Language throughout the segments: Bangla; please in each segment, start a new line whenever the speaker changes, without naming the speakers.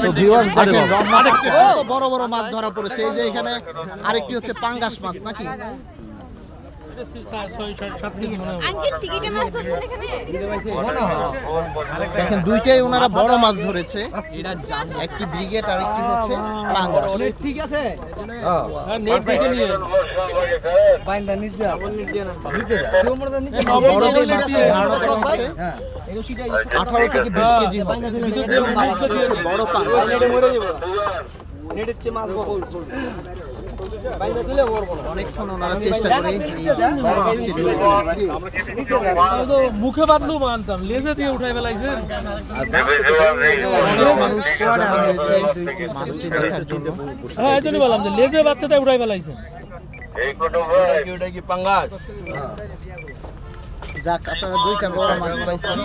তো ভিউয়ার্স দেখেন রমনা কত বড় বড় মাছ ধরা পড়েছে। এই যে এখানে আরেকটি হচ্ছে পাঙ্গাস মাছ নাকি? দেখেন দুইটাই ওনারা বড় মাছ ধরেছে, একটি ব্রিগেড আর একটি হচ্ছে পাঙ্গাস।
ঠিক আছে
বড় যে মাছটি ধারণা করা হচ্ছে 18 থেকে 20 কেজি হবে। হচ্ছে বড় পাঙ্গাস। অনেকক্ষণ ওনারা চেষ্টা করে বড় মাছটি ধরেছে।
মুখে বাঁধলেও মানতাম, লেজে দিয়ে উঠাই ফেলাইছে।
অনেক মানুষ জড়ো হয়েছে মাছটি দেখার জন্য।
হ্যাঁ এই জন্যই বললাম যে লেজে বাচ্চাটা উঠাই ফেলাইছে।
যাক আপনারা দুইটা বড় মাছ পাইছেন।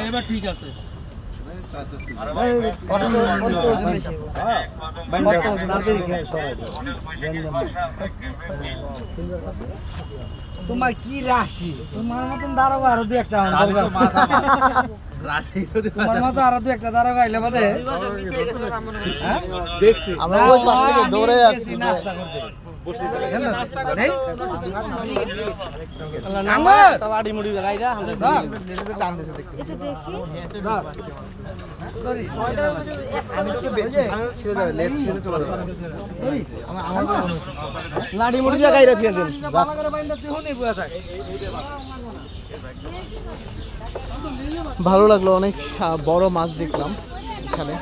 এবার ঠিক আছে।
তোমার কি রাশি, তোমার মতন দাঁড়াবো আরো দু একটা তোমার মতো আরো দু একটা দাঁড়াবো আইলে বাদে দেখছি
আমরা ওই পাশ থেকে দৌড়ে আসছি।
নাস্তা করতে লাড়ি মুড়ি দিয়ে গাইরা দিয়ে দেন।
ভালো লাগলো, অনেক বড় মাছ দেখলাম এখানে।